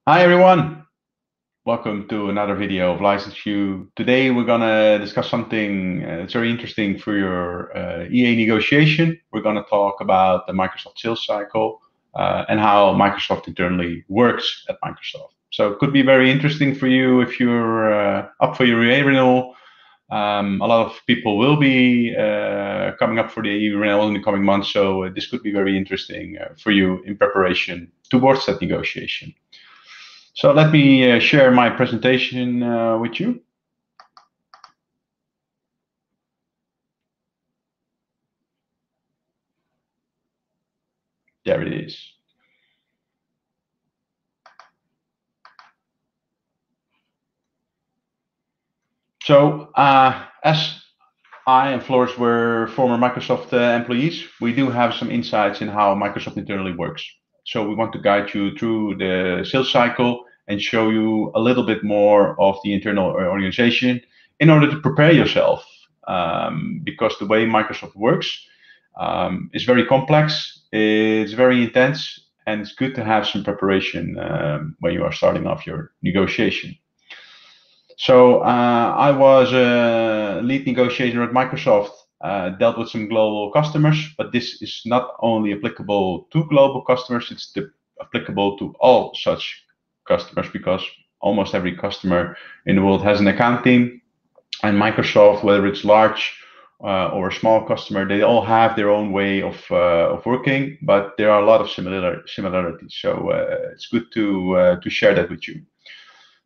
Hi everyone, welcome to another video of License You. Today we're gonna discuss something that's very interesting for your EA negotiation. We're gonna talk about the Microsoft sales cycle and how Microsoft internally works at Microsoft. So it could be very interesting for you if you're up for your EA renewal. A lot of people will be coming up for the EA renewal in the coming months, so this could be very interesting for you in preparation towards that negotiation. So let me share my presentation with you. There it is. So as I and Floris were former Microsoft employees, we do have some insights in how Microsoft internally works. So we want to guide you through the sales cycle and show you a little bit more of the internal organization in order to prepare yourself. Because the way Microsoft works is very complex, it's very intense, and it's good to have some preparation when you are starting off your negotiation. So I was a lead negotiator at Microsoft, dealt with some global customers, but this is not only applicable to global customers, it's applicable to all such customers because almost every customer in the world has an account team. And Microsoft, whether it's large or a small customer, they all have their own way of working, but there are a lot of similarities. So it's good to share that with you.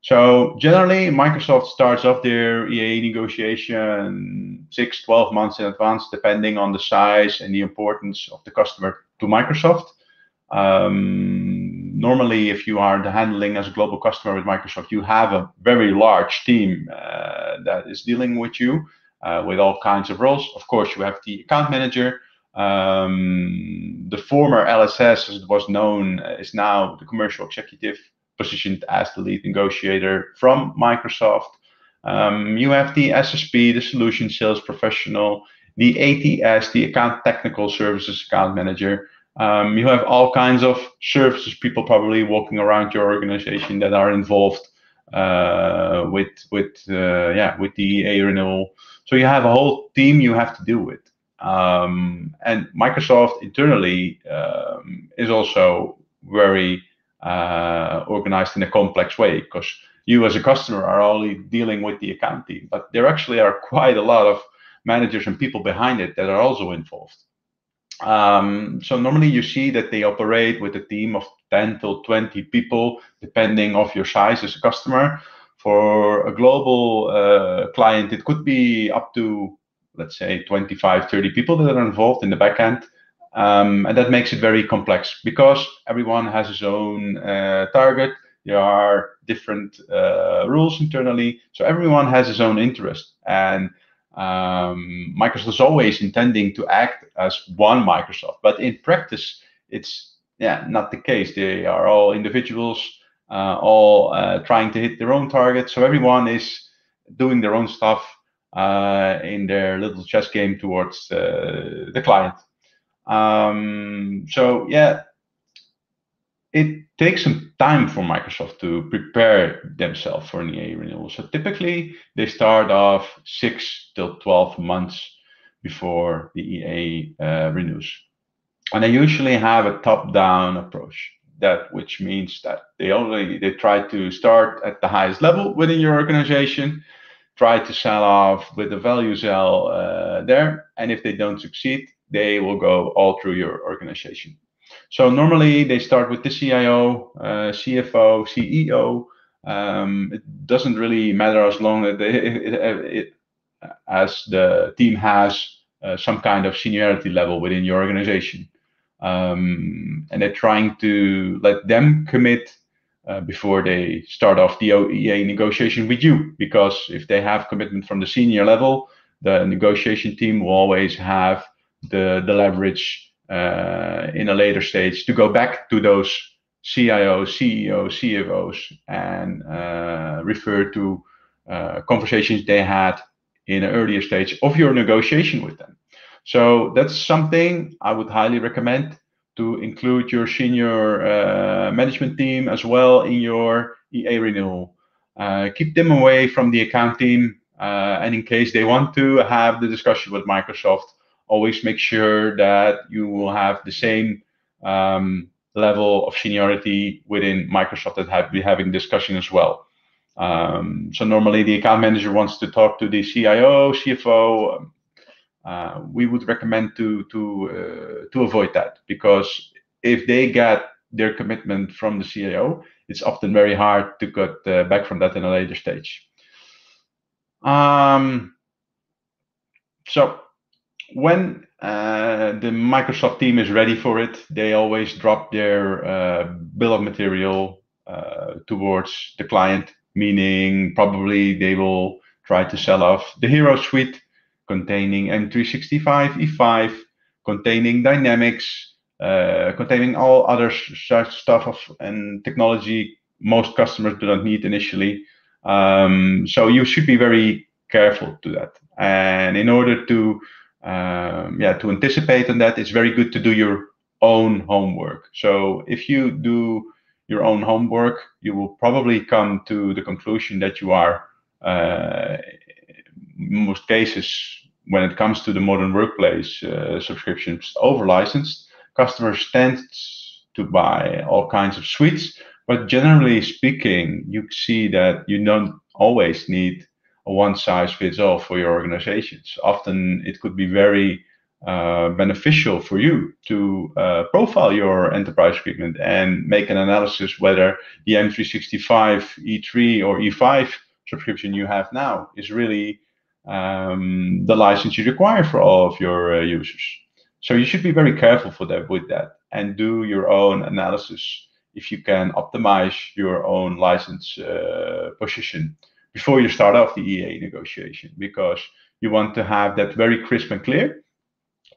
So generally, Microsoft starts off their EA negotiation 6, 12 months in advance, depending on the size and the importance of the customer to Microsoft. Normally, if you are handling as a global customer with Microsoft, you have a very large team that is dealing with you with all kinds of roles. Of course, you have the account manager. The former LSS, as it was known, is now the commercial executive, positioned as the lead negotiator from Microsoft. You have the SSP, the solution sales professional, the ATS, the account technical services account manager. You have all kinds of services people probably walking around your organization that are involved with the EA renewal. So you have a whole team you have to deal with. And Microsoft internally is also very organized in a complex way because you as a customer are only dealing with the account team, but there actually are quite a lot of managers and people behind it that are also involved. So normally you see that they operate with a team of 10 to 20 people, depending of your size as a customer. For a global client, it could be up to, let's say, 25, 30 people that are involved in the back end. And that makes it very complex because everyone has his own target. There are different rules internally. So everyone has his own interest. And Microsoft is always intending to act as one Microsoft, but in practice, it's not the case. They are all individuals, all trying to hit their own targets. So everyone is doing their own stuff in their little chess game towards the client. So yeah, it takes some time for Microsoft to prepare themselves for an EA renewal. So typically they start off 6 till 12 months before the EA renews. And they usually have a top-down approach, that which means that they try to start at the highest level within your organization, try to sell off with the value sell there, and if they don't succeed, they will go all through your organization. So normally they start with the CIO, CFO, CEO. It doesn't really matter as long as the team has some kind of seniority level within your organization. And they're trying to let them commit before they start off the EA negotiation with you. Because if they have commitment from the senior level, the negotiation team will always have the leverage in a later stage to go back to those CIOs, CEOs, CFOs and refer to conversations they had in an earlier stage of your negotiation with them. So that's something I would highly recommend. to include your senior management team as well in your EA renewal. Keep them away from the account team, and in case they want to have the discussion with Microsoft, always make sure that you will have the same level of seniority within Microsoft that have be having discussion as well. So normally the account manager wants to talk to the CIO, CFO. We would recommend to avoid that, because if they get their commitment from the CIO, it's often very hard to cut back from that in a later stage. So when the Microsoft team is ready for it, they always drop their bill of material towards the client, meaning probably they will try to sell off the Hero Suite containing M365 E5, containing Dynamics, containing all other such stuff and technology most customers do not need initially. So you should be very careful to that. And in order to anticipate on that, it's very good to do your own homework. So if you do your own homework, you will probably come to the conclusion that you are, in most cases, when it comes to the modern workplace subscriptions, over licensed. Customers tend to buy all kinds of suites, but generally speaking, you see that you don't always need a one-size-fits-all for your organizations. Often it could be very beneficial for you to profile your enterprise agreement and make an analysis whether the M365 E3 or E5 subscription you have now is really the license you require for all of your users. So you should be very careful with that and do your own analysis if you can optimize your own license position before you start off the EA negotiation, because you want to have that very crisp and clear.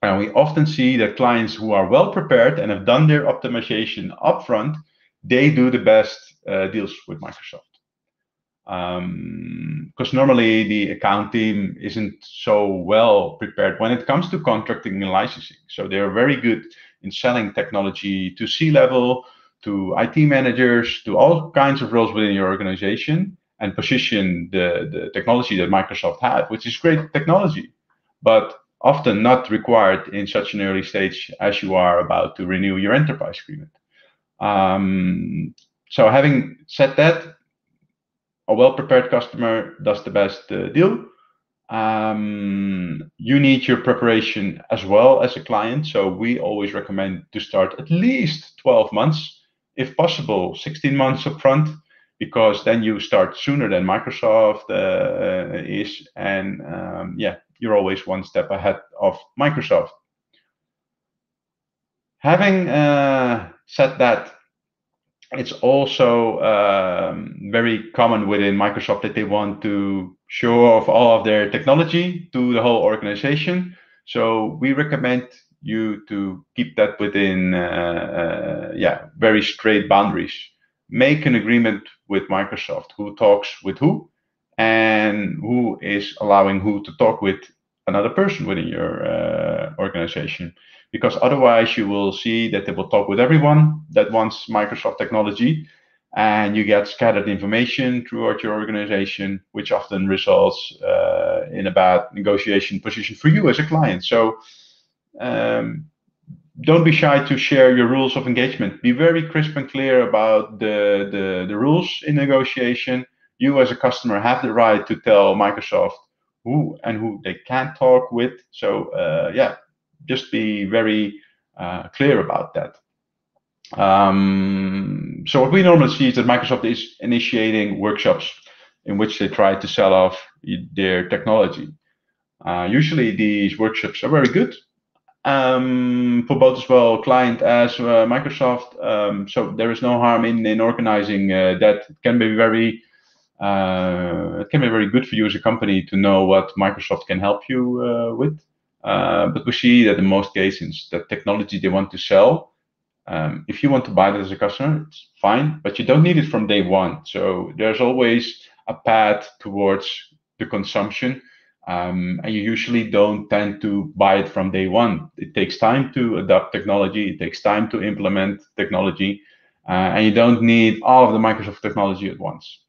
And we often see that clients who are well prepared and have done their optimization upfront, they do the best deals with Microsoft. Because normally the account team isn't so well prepared when it comes to contracting and licensing. So they're very good in selling technology to C-level, to IT managers, to all kinds of roles within your organization, and position the technology that Microsoft have, which is great technology, but often not required in such an early stage as you are about to renew your enterprise agreement. So having said that, a well-prepared customer does the best deal. You need your preparation as well as a client. So we always recommend to start at least 12 months, if possible, 16 months upfront, because then you start sooner than Microsoft is. And you're always one step ahead of Microsoft. Having said that, it's also very common within Microsoft that they want to show off all of their technology to the whole organization. So we recommend you to keep that within very straight boundaries. Make an agreement with Microsoft who talks with who and who is allowing who to talk with another person within your organization. Because otherwise you will see that they will talk with everyone that wants Microsoft technology, and you get scattered information throughout your organization, which often results in a bad negotiation position for you as a client. So don't be shy to share your rules of engagement. Be very crisp and clear about the rules in negotiation. You as a customer have the right to tell Microsoft who and who they can't talk with. So just be very clear about that. So what we normally see is that Microsoft is initiating workshops in which they try to sell off their technology. Usually these workshops are very good for both as well client as Microsoft. So there is no harm in organizing that. It can be very good for you as a company to know what Microsoft can help you with. But we see that in most cases, the technology they want to sell, if you want to buy that as a customer, it's fine, but you don't need it from day one. So there's always a path towards the consumption. And you usually don't tend to buy it from day one. It takes time to adopt technology. It takes time to implement technology, and you don't need all of the Microsoft technology at once.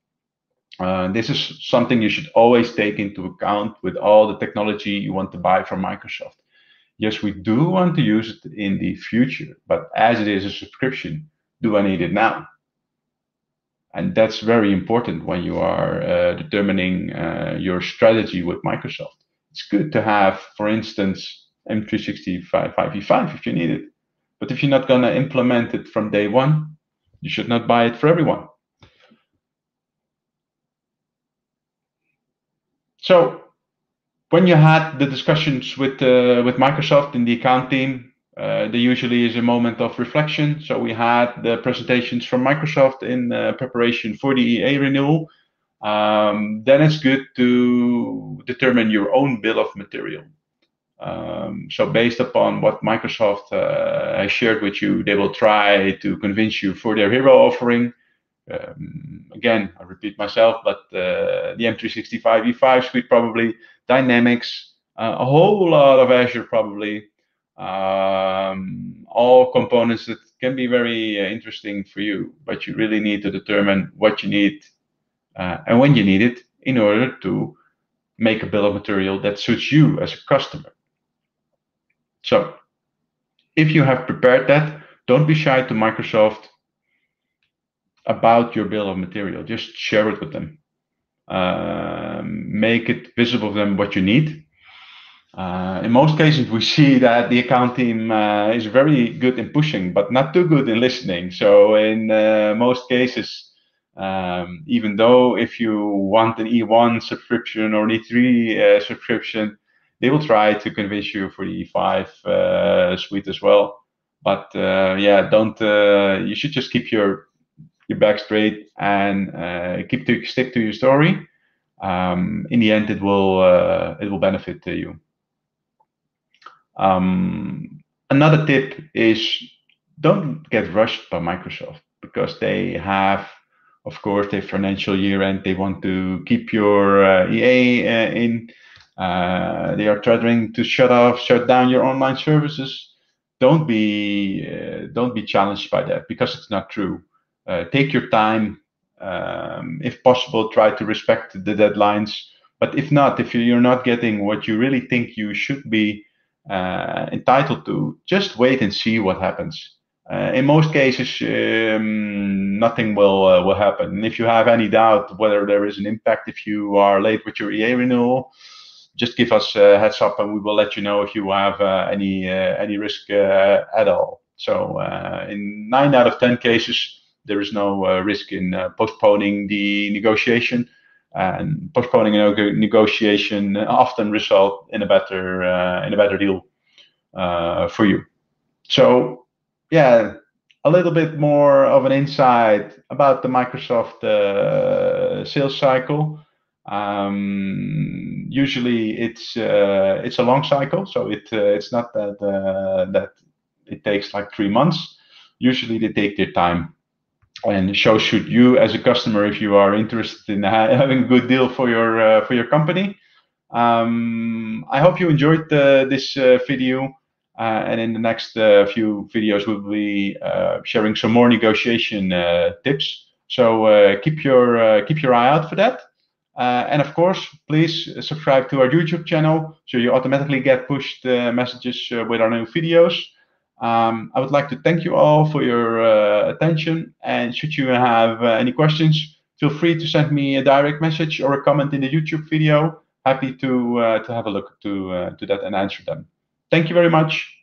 This is something you should always take into account with all the technology you want to buy from Microsoft. Yes, we do want to use it in the future, but as it is a subscription, do I need it now? And that's very important when you are determining your strategy with Microsoft. It's good to have, for instance, M365 5v5 if you need it. But if you're not going to implement it from day one, you should not buy it for everyone. So when you had the discussions with Microsoft in the account team, there usually is a moment of reflection. So we had the presentations from Microsoft in preparation for the EA renewal. Then it's good to determine your own bill of material. So based upon what Microsoft has shared with you, they will try to convince you for their hero offering. Again, I repeat myself, but the M365 E5 suite probably, Dynamics, a whole lot of Azure probably, all components that can be very interesting for you, but you really need to determine what you need and when you need it in order to make a bill of material that suits you as a customer. So if you have prepared that, don't be shy to Microsoft about your bill of material. Just share it with them. Make it visible to them what you need. In most cases, we see that the account team is very good in pushing, but not too good in listening. So in most cases, even though if you want an E1 subscription or an E3 subscription, they will try to convince you for the E5 suite as well. But yeah, don't. You should just keep your back straight and stick to your story. In the end, it will benefit you. Another tip is don't get rushed by Microsoft because they have, of course, their financial year end. They want to keep your EA in. They are trying to shut down your online services. Don't be challenged by that because it's not true. Take your time. If possible, try to respect the deadlines. But if not, if you're not getting what you really think you should be entitled to, just wait and see what happens. In most cases, nothing will happen. And if you have any doubt whether there is an impact if you are late with your EA renewal, just give us a heads up and we will let you know if you have any risk at all. So in 9 out of 10 cases, there is no risk in postponing the negotiation. And postponing a negotiation often result in a better deal for you. So yeah, a little bit more of an insight about the Microsoft sales cycle. Usually it's a long cycle, so it's not that it takes like 3 months. Usually they take their time. And so should you as a customer if you are interested in having a good deal for your company. I hope you enjoyed this video, and in the next few videos we'll be sharing some more negotiation tips. So keep your eye out for that. And of course, please subscribe to our YouTube channel so you automatically get pushed messages with our new videos. I would like to thank you all for your attention, and should you have any questions, feel free to send me a direct message or a comment in the YouTube video. Happy to have a look to that and answer them. Thank you very much.